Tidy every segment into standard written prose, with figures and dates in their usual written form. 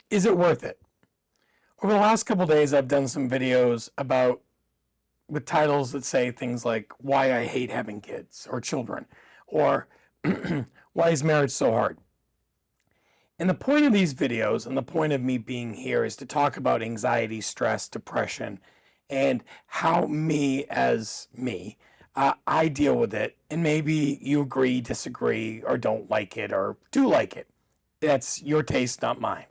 Is it worth it? Over the last couple of days, I've done some videos about with titles that say things like why I hate having kids or children, or why is marriage so hard? And the point of these videos and the point of me being here is to talk about anxiety, stress, depression, and how I deal with it. And maybe you agree, disagree, or don't like it, or do like it. That's your taste, not mine.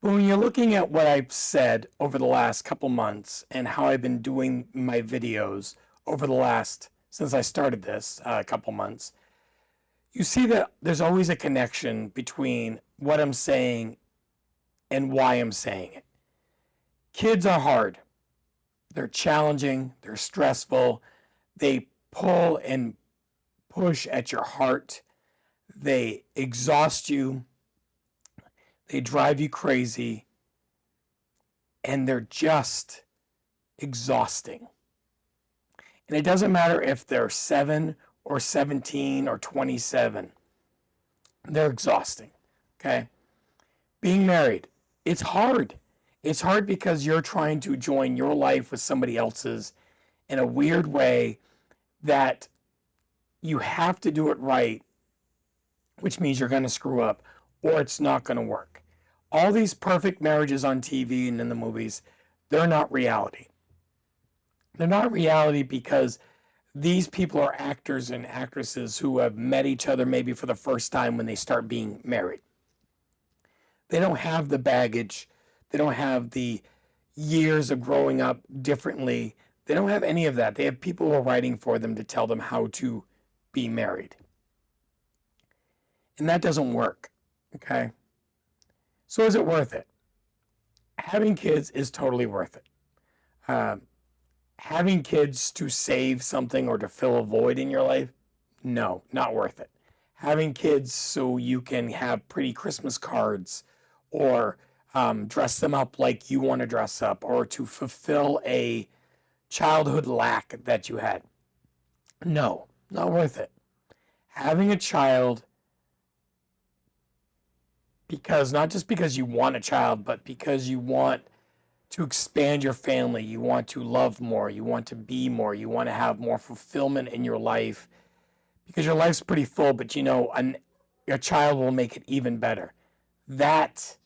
But when you're looking at what I've said over the last couple months and how I've been doing my videos over the last, since I started this couple months, you see that there's always a connection between what I'm saying and why I'm saying it. Kids are hard. They're challenging. They're stressful. They pull and push at your heart. They exhaust you. They drive you crazy. And they're just exhausting. And it doesn't matter if they're 7 or 17 or 27. They're exhausting. Okay? Being married, it's hard. It's hard because you're trying to join your life with somebody else's in a weird way that you have to do it right, which means you're going to screw up or it's not going to work. All these perfect marriages on TV and in the movies, they're not reality. They're not reality because these people are actors and actresses who have met each other maybe for the first time when they start being married. They don't have the baggage. They don't have the years of growing up differently. They don't have any of that. They have people who are writing for them to tell them how to be married. And that doesn't work, okay? So is it worth it? Having kids is totally worth it. Having kids to save something or to fill a void in your life, no, not worth it. Having kids so you can have pretty Christmas cards or dress them up like you want to dress up or to fulfill a childhood lack that you had, no, not worth it. Having a child because not just because you want a child, but because you want to expand your family, you want to love more, you want to be more, you want to have more fulfillment in your life because your life's pretty full, but your child will make it even better. That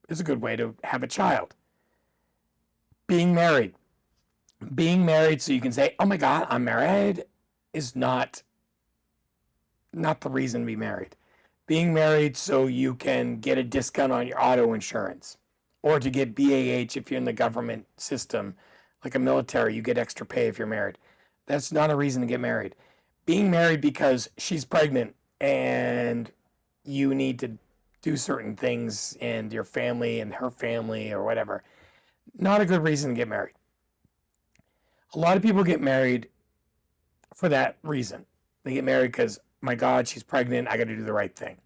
is a good way to have a child. Being married so you can say, oh my God, I'm married is not the reason to be married. Being married so you can get a discount on your auto insurance or to get BAH if you're in the government system, like a military, you get extra pay if you're married. That's not a reason to get married. Being married because she's pregnant and you need to do certain things and your family and her family or whatever, not a good reason to get married. A lot of people get married for that reason. They get married because, my God, she's pregnant, I got to do the right thing.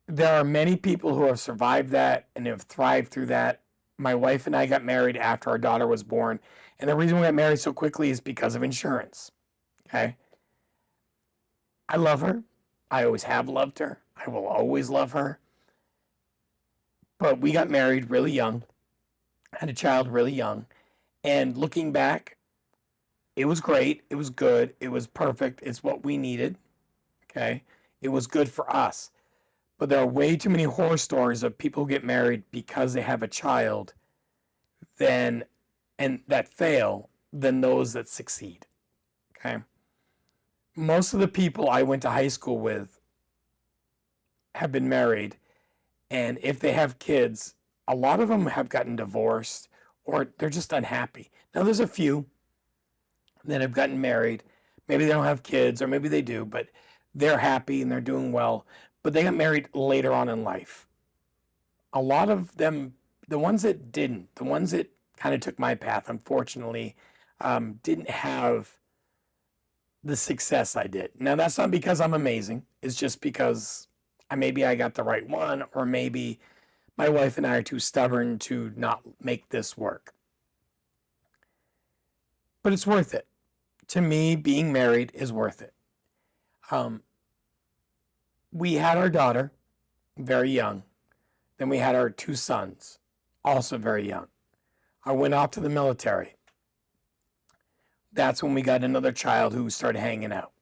There are many people who have survived that and have thrived through that. My wife and I got married after our daughter was born, and the reason we got married so quickly is because of insurance. Okay? I love her. I always have loved her. I will always love her. But we got married really young, had a child really young, and looking back, it was great. It was good. It was perfect. It's what we needed. Okay? It was good for us. But there are way too many horror stories of people who get married because they have a child and that fail than those that succeed. Okay? Most of the people I went to high school with have been married, and if they have kids, a lot of them have gotten divorced or they're just unhappy. Now, there's a few that have gotten married. Maybe they don't have kids, or maybe they do, but they're happy and they're doing well. But they got married later on in life. A lot of them, the ones that didn't, the ones that kind of took my path, unfortunately, didn't have the success I did. Now, that's not because I'm amazing. It's just because maybe I got the right one, or maybe my wife and I are too stubborn to not make this work. But it's worth it. To me, being married is worth it. We had our daughter, very young. Then we had our two sons, also very young. I went off to the military. That's when we got another child who started hanging out.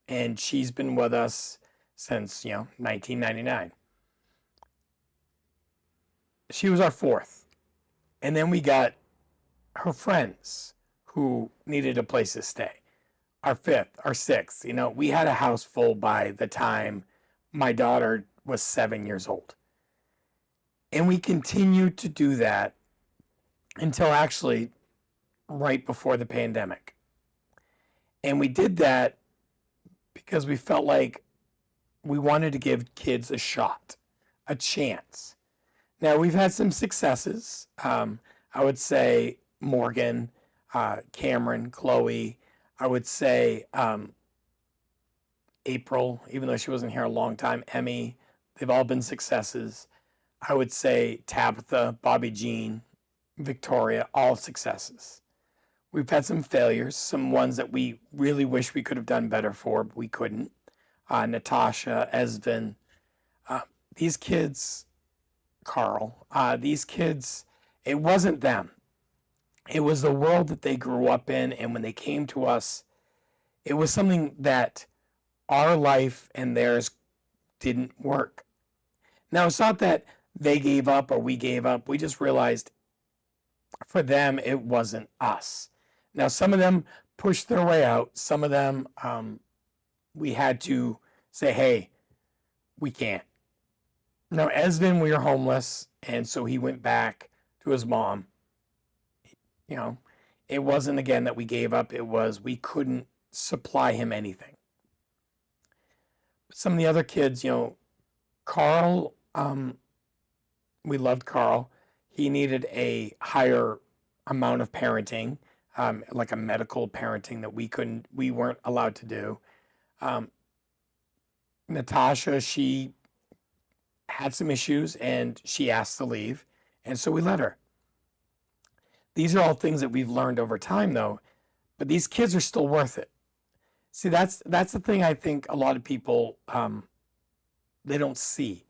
And she's been with us since, 1999. She was our fourth. And then we got her friends who needed a place to stay. Our fifth, our sixth. We had a house full by the time my daughter was 7 years old. And we continued to do that until actually right before the pandemic. And we did that because we felt like we wanted to give kids a shot, a chance. Now, we've had some successes. I would say Morgan, Cameron, Chloe. I would say April, even though she wasn't here a long time, Emmy. They've all been successes. I would say Tabitha, Bobby Jean, Victoria, all successes. We've had some failures, some ones that we really wish we could have done better for, but we couldn't. Natasha, Esvin, these kids, Carl, these kids, it wasn't them. It was the world that they grew up in, and when they came to us, it was something that our life and theirs didn't work. Now, it's not that they gave up or we gave up. We just realized for them, it wasn't us. Now, some of them pushed their way out. Some of them, we had to say, hey, we can't. Now, Esvin, we were homeless, and so he went back to his mom. It wasn't, again, that we gave up. It was we couldn't supply him anything. But some of the other kids, Carl, we loved Carl. He needed a higher amount of parenting, like a medical parenting that we weren't allowed to do. Natasha, she had some issues and she asked to leave, and so we let her. These are all things that we've learned over time, though, but these kids are still worth it. See, that's the thing I think a lot of people they don't see.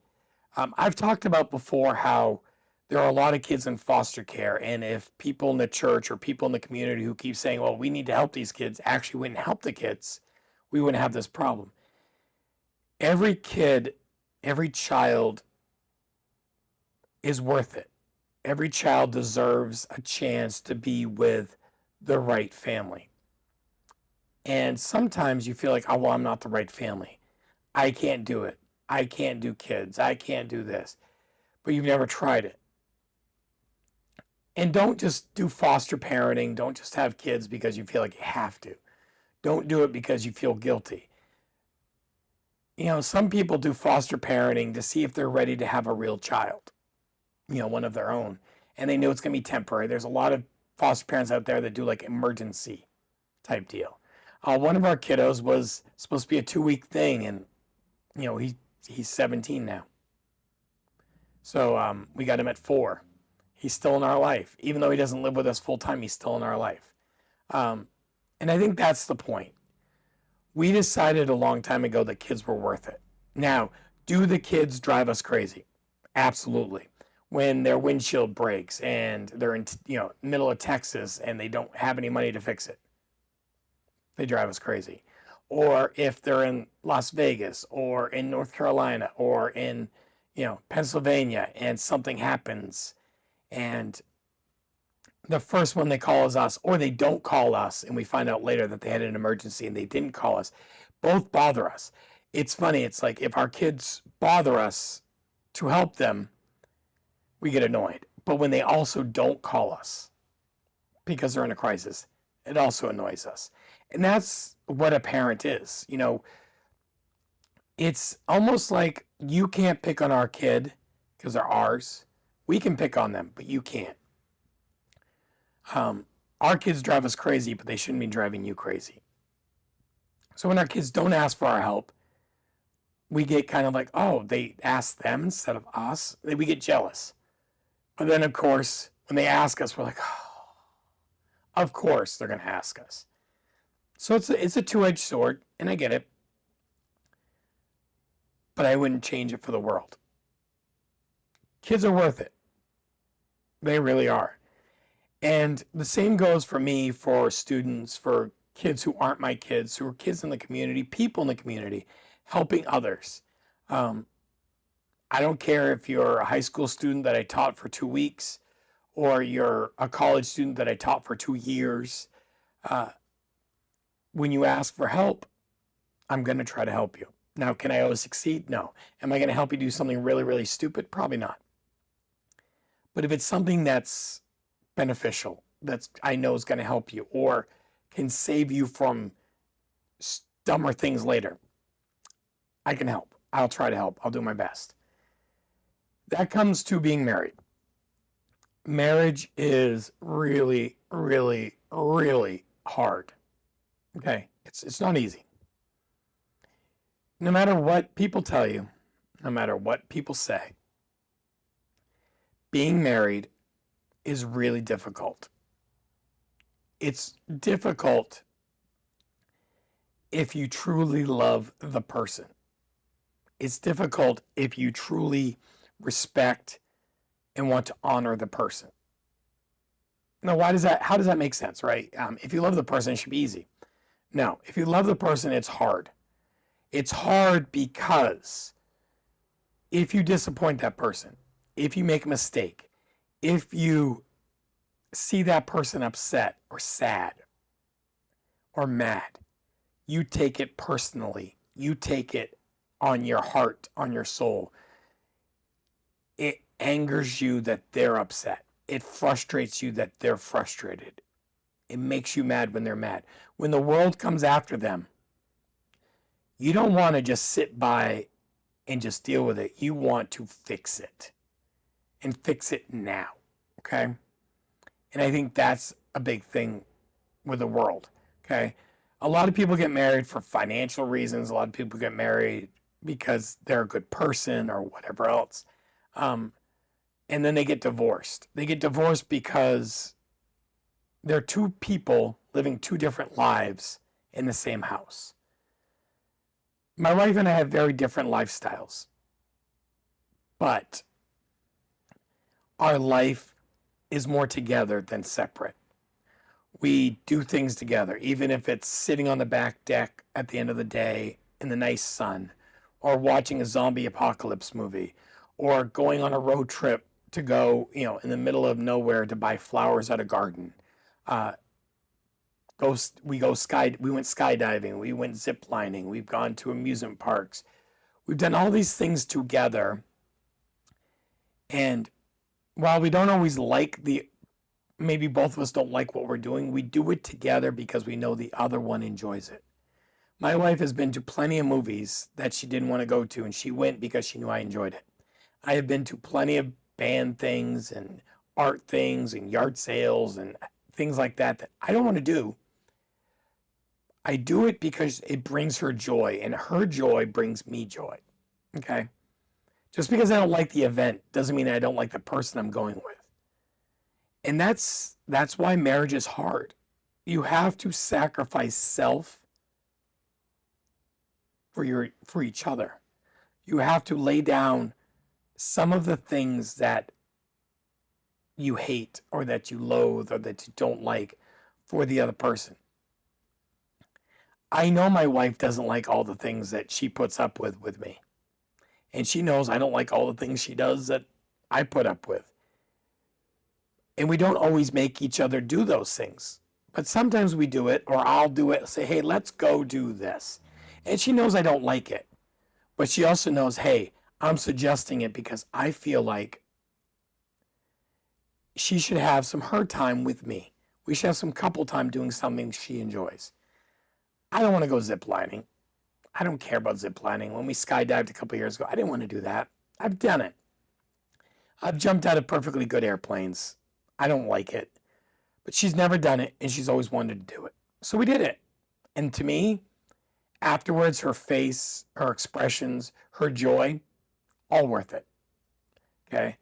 I've talked about before how there are a lot of kids in foster care, and if people in the church or people in the community who keep saying, well, we need to help these kids, actually wouldn't help the kids, we wouldn't have this problem. Every kid, every child is worth it. Every child deserves a chance to be with the right family. And sometimes you feel like, oh, well, I'm not the right family. I can't do it. I can't do kids. I can't do this. But you've never tried it. And don't just do foster parenting. Don't just have kids because you feel like you have to. Don't do it because you feel guilty. Some people do foster parenting to see if they're ready to have a real child, one of their own. And they know it's going to be temporary. There's a lot of foster parents out there that do like emergency type deal. One of our kiddos was supposed to be a 2-week thing, and he's 17 now. So we got him at 4. He's still in our life. Even though he doesn't live with us full time, he's still in our life. And I think that's the point. We decided a long time ago that kids were worth it. Now, do the kids drive us crazy? Absolutely. When their windshield breaks and they're in middle of Texas and they don't have any money to fix it, they drive us crazy. Or if they're in Las Vegas or in North Carolina or in Pennsylvania and something happens and the first one they call is us, or they don't call us and we find out later that they had an emergency and they didn't call us, both bother us. It's funny. It's like if our kids bother us to help them, we get annoyed. But when they also don't call us because they're in a crisis, it also annoys us. And that's what a parent is. It's almost like you can't pick on our kid because they're ours. We can pick on them, but you can't. Our kids drive us crazy, but they shouldn't be driving you crazy. So when our kids don't ask for our help, we get kind of like, oh, they asked them instead of us. We get jealous. But then, of course, when they ask us, we're like, oh, of course they're going to ask us. So it's a two-edged sword, and I get it. But I wouldn't change it for the world. Kids are worth it. They really are. And the same goes for me, for students, for kids who aren't my kids, who are kids in the community, people in the community, helping others. Um, I don't care if you're a high school student that I taught for 2 weeks or you're a college student that I taught for 2 years. Uh, when you ask for help, I'm going to try to help you. Now, can I always succeed? No. Am I going to help you do something really, really stupid? Probably not. But if it's something that's beneficial, that's I know is going to help you or can save you from dumber things later, I can help. I'll try to help. I'll do my best. That comes to being married. Marriage is really, really, really hard. Okay? It's not easy. No matter what people tell you, no matter what people say, being married is really difficult. It's difficult if you truly love the person. It's difficult if you truly respect and want to honor the person. Now, how does that make sense, right? If you love the person, it should be easy. No, if you love the person, it's hard. It's hard because if you disappoint that person, if you make a mistake, if you see that person upset or sad or mad, you take it personally. You take it on your heart, on your soul. It angers you that they're upset. It frustrates you that they're frustrated. It makes you mad when they're mad. When the world comes after them, you don't want to just sit by and just deal with it. You want to fix it and fix it now. Okay? And I think that's a big thing with the world. Okay? A lot of people get married for financial reasons. A lot of people get married because they're a good person or whatever else. And then they get divorced. They get divorced because they're two people living two different lives in the same house. My wife and I have very different lifestyles, but our life is more together than separate. We do things together, even if it's sitting on the back deck at the end of the day in the nice sun, or watching a zombie apocalypse movie, or going on a road trip to go, in the middle of nowhere to buy flowers at a garden. We went skydiving, we went ziplining, we've gone to amusement parks. We've done all these things together. And while we don't always maybe both of us don't like what we're doing, we do it together because we know the other one enjoys it. My wife has been to plenty of movies that she didn't want to go to, and she went because she knew I enjoyed it. I have been to plenty of band things and art things and yard sales and things like that I don't want to do. I do it because it brings her joy, and her joy brings me joy. Okay? Just because I don't like the event doesn't mean I don't like the person I'm going with. And that's why marriage is hard. You have to sacrifice self for each other. You have to lay down some of the things that you hate or that you loathe or that you don't like for the other person. I know my wife doesn't like all the things that she puts up with me. And she knows I don't like all the things she does that I put up with. And we don't always make each other do those things. But sometimes we do it, or I'll do it, say, hey, let's go do this. And she knows I don't like it. But she also knows, hey, I'm suggesting it because I feel like she should have some her time with me. We should have some couple time doing something she enjoys. I don't want to go ziplining. I don't care about ziplining. When we skydived a couple years ago, I didn't want to do that. I've done it. I've jumped out of perfectly good airplanes. I don't like it. But she's never done it, and she's always wanted to do it. So we did it. And to me, afterwards, her face, her expressions, her joy, all worth it. Okay?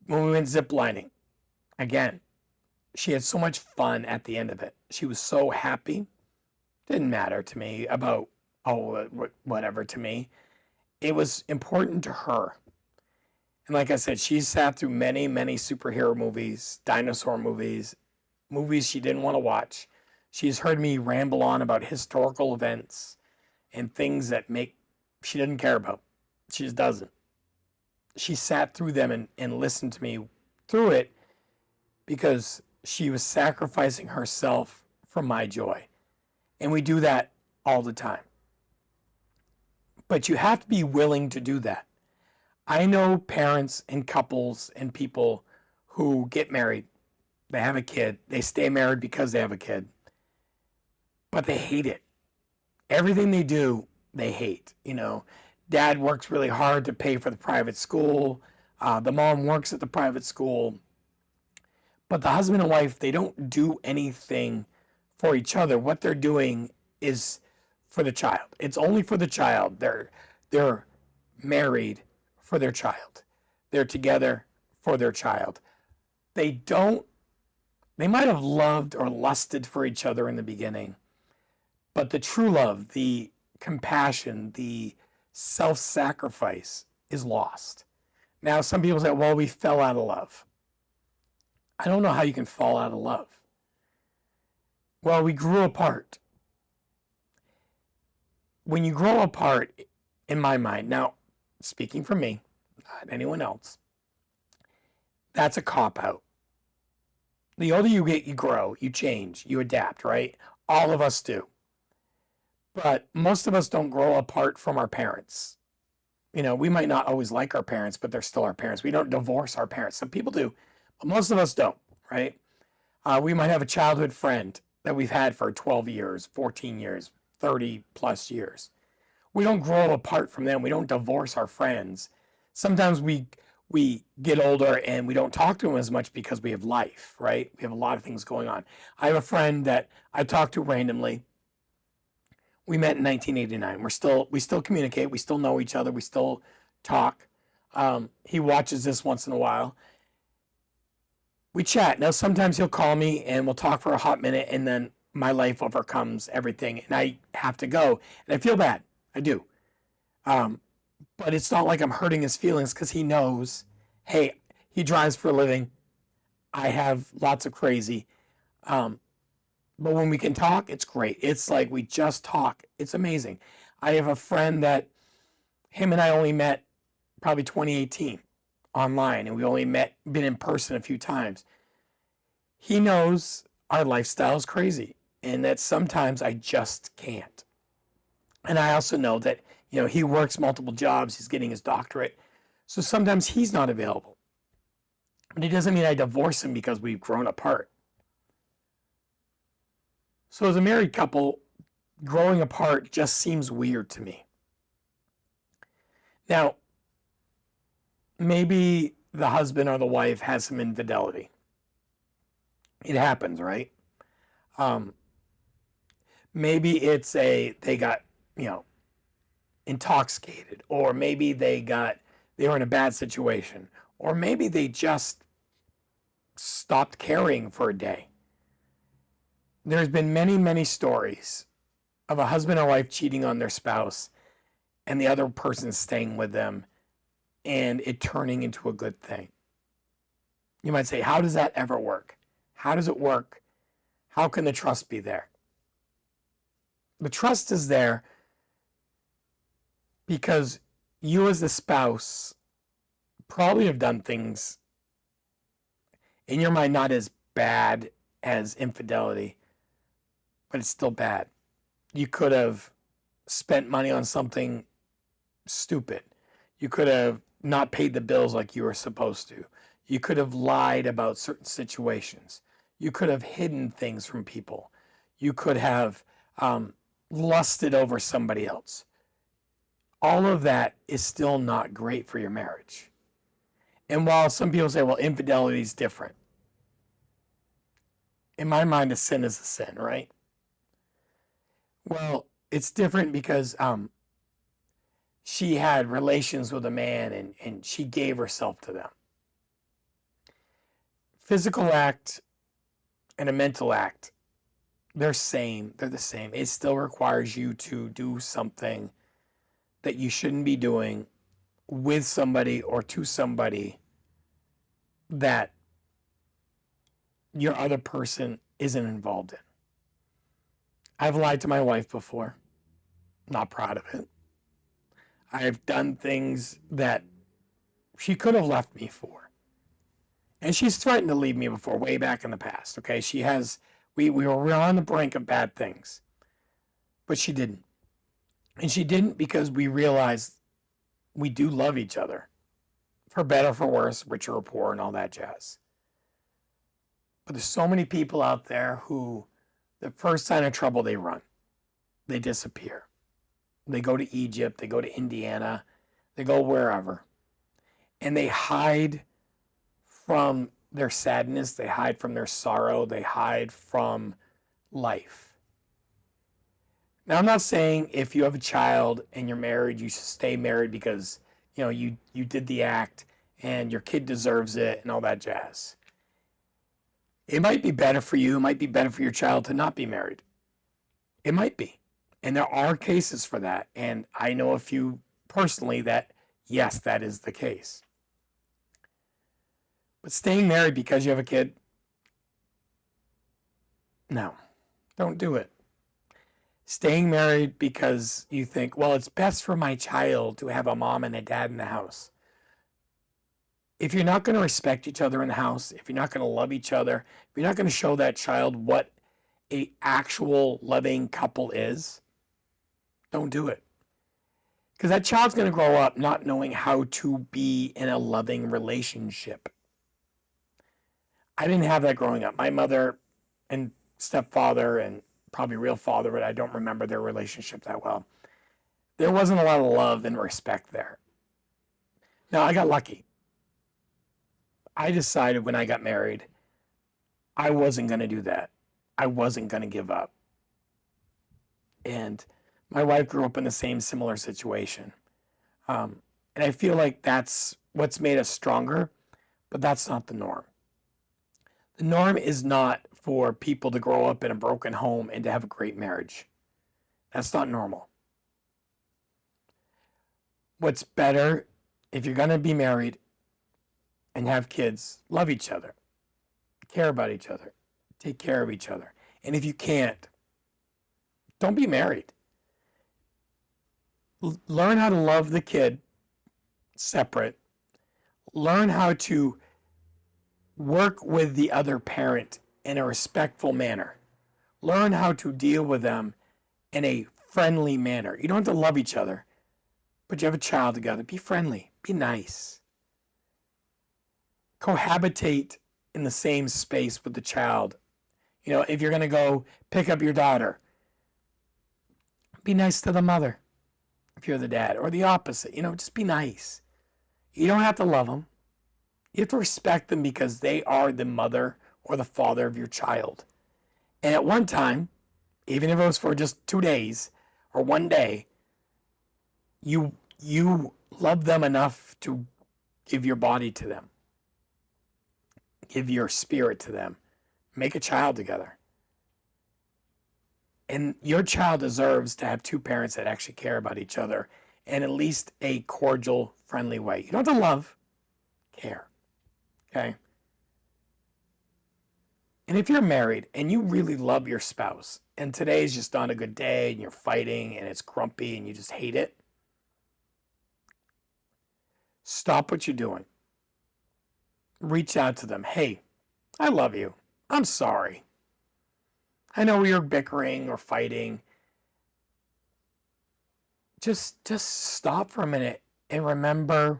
When we went ziplining, again, she had so much fun at the end of it. She was so happy. Didn't matter to me about, whatever to me. It was important to her. And like I said, she's sat through many, many superhero movies, dinosaur movies, movies she didn't want to watch. She's heard me ramble on about historical events and things that make she didn't care about. She just doesn't. She sat through them and listened to me through it because she was sacrificing herself for my joy. And we do that all the time. But you have to be willing to do that. I know parents and couples and people who get married, they have a kid, they stay married because they have a kid, but they hate it. Everything they do, they hate. Dad works really hard to pay for the private school. The mom works at the private school. But the husband and wife, they don't do anything for each other. What they're doing is for the child. It's only for the child. They're married for their child. They're together for their child. They might have loved or lusted for each other in the beginning, but the true love, the compassion, the self-sacrifice is lost. Now, some people say, well, we fell out of love. I don't know how you can fall out of love. Well, we grew apart. When you grow apart, in my mind, now, speaking for me, not anyone else, that's a cop-out. The older you get, you grow, you change, you adapt, right? All of us do. But most of us don't grow apart from our parents. We might not always like our parents, but they're still our parents. We don't divorce our parents. Some people do, but most of us don't, right? We might have a childhood friend that we've had for 12 years, 14 years, 30 plus years. We don't grow apart from them. We don't divorce our friends. Sometimes we get older and we don't talk to them as much because we have life, right? We have a lot of things going on. I have a friend that I talk to randomly. We met in 1989. We still communicate. We still know each other. We still talk. He watches this once in a while. We chat. Now, sometimes he'll call me and we'll talk for a hot minute, and then my life overcomes everything and I have to go. And I feel bad. I do. But it's not like I'm hurting his feelings because he knows, hey, he drives for a living. I have lots of crazy. But when we can talk, it's great. It's like we just talk. It's amazing. I have a friend that him and I only met probably 2018 online, and we only been in person a few times. He knows our lifestyle is crazy and that sometimes I just can't. And I also know that, he works multiple jobs. He's getting his doctorate. So sometimes he's not available. But it doesn't mean I divorce him because we've grown apart. So as a married couple, growing apart just seems weird to me. Now, maybe the husband or the wife has some infidelity. It happens, right? Maybe it's they got, intoxicated, or maybe they were in a bad situation, or maybe they just stopped caring for a day. There's been many, many stories of a husband or wife cheating on their spouse and the other person staying with them and it turning into a good thing. You might say, how does that ever work? How does it work? How can the trust be there? The trust is there because you as the spouse probably have done things in your mind not as bad as infidelity, but it's still bad. You could have spent money on something stupid. You could have not paid the bills like you were supposed to. You could have lied about certain situations. You could have hidden things from people. You could have lusted over somebody else. All of that is still not great for your marriage. And while some people say, well, infidelity is different, in my mind, a sin is a sin, right? Well, it's different because she had relations with a man and she gave herself to them. Physical act and a mental act, they're the same. It still requires you to do something that you shouldn't be doing with somebody or to somebody that your other person isn't involved in. I've lied to my wife before. Not proud of it. I've done things that she could have left me for. And she's threatened to leave me before, way back in the past. Okay. She has, we were on the brink of bad things, but she didn't. And she didn't because we realized we do love each other, for better, for worse, richer or poor, and all that jazz. But there's so many people out there who, the first sign of trouble, they run, they disappear. They go to Egypt, they go to Indiana, they go wherever. And they hide from their sadness, they hide from their sorrow, they hide from life. Now, I'm not saying if you have a child and you're married, you should stay married because, you did the act and your kid deserves it and all that jazz. It might be better for you, it might be better for your child to not be married. It might be. And there are cases for that. And I know a few personally that, yes, that is the case. But staying married because you have a kid, no, don't do it. Staying married because you think, well, it's best for my child to have a mom and a dad in the house. If you're not going to respect each other in the house, if you're not going to love each other, if you're not going to show that child what an actual loving couple is, don't do it. Because that child's going to grow up not knowing how to be in a loving relationship. I didn't have that growing up. My mother and stepfather and probably real father, but I don't remember their relationship that well. There wasn't a lot of love and respect there. Now, I got lucky. I decided when I got married, I wasn't going to do that. I wasn't going to give up. And my wife grew up in the same similar situation. And I feel like that's what's made us stronger, but that's not the norm. The norm is not for people to grow up in a broken home and to have a great marriage. That's not normal. What's better, if you're going to be married and have kids, love each other, care about each other, take care of each other. And if you can't, don't be married. Learn how to love the kid separate. Learn how to work with the other parent in a respectful manner. Learn how to deal with them in a friendly manner. You don't have to love each other, but you have a child together. Be friendly. Be nice. Cohabitate in the same space with the child. If you're going to go pick up your daughter, be nice to the mother if you're the dad, or the opposite. Just be nice. You don't have to love them. You have to respect them because they are the mother or the father of your child. And at one time, even if it was for just 2 days or 1 day, you love them enough to give your body to them, give your spirit to them, make a child together. And your child deserves to have two parents that actually care about each other in at least a cordial, friendly way. You don't have to love, care. Okay? And if you're married and you really love your spouse, and today's just not a good day, and you're fighting, and it's grumpy, and you just hate it, stop what you're doing. Reach out to them. Hey, I love you. I'm sorry. I know we were bickering or fighting. Just stop for a minute and remember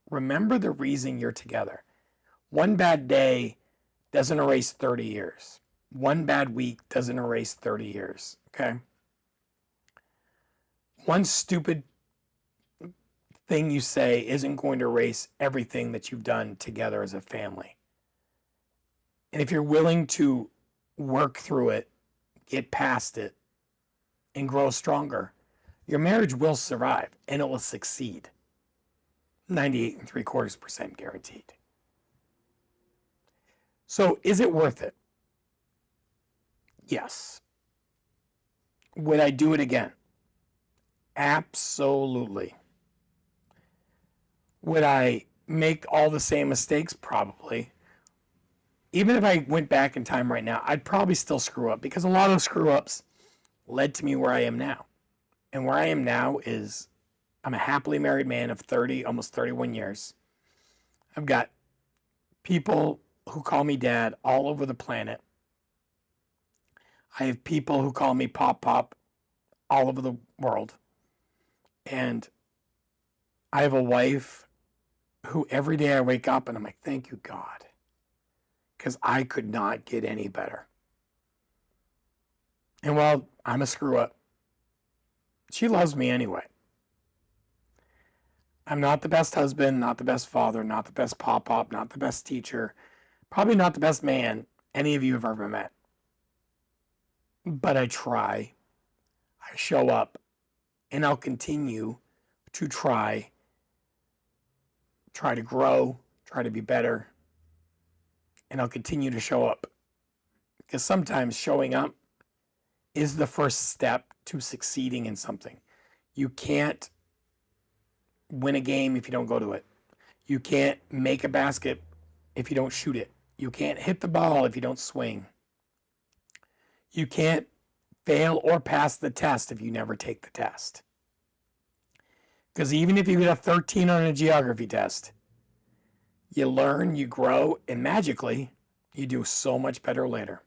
the reason you're together. One bad day doesn't erase 30 years. One bad week doesn't erase 30 years, okay? One stupid thing you say isn't going to erase everything that you've done together as a family. And if you're willing to work through it, get past it, and grow stronger, your marriage will survive and it will succeed. 98.75% guaranteed. So is it worth it? Yes. Would I do it again? Absolutely. Would I make all the same mistakes? Probably. Even if I went back in time right now, I'd probably still screw up because a lot of screw ups led to me where I am now. And where I am now is I'm a happily married man of 30, almost 31 years. I've got people who call me dad all over the planet. I have people who call me Pop Pop all over the world. And I have a wife who every day I wake up and I'm like, thank you, God. Because I could not get any better. And while I'm a screw up, she loves me anyway. I'm not the best husband, not the best father, not the best Pop Pop, not the best teacher, probably not the best man any of you have ever met. But I try, I show up, and I'll continue to try to grow, try to be better, and I'll continue to show up. Because sometimes showing up is the first step to succeeding in something. You can't win a game if you don't go to it. You can't make a basket if you don't shoot it. You can't hit the ball if you don't swing. You can't fail or pass the test if you never take the test. Because even if you get a 13 on a geography test, you learn, you grow, and magically, you do so much better later.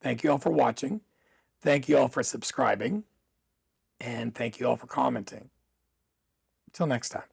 Thank you all for watching. Thank you all for subscribing. And thank you all for commenting. Until next time.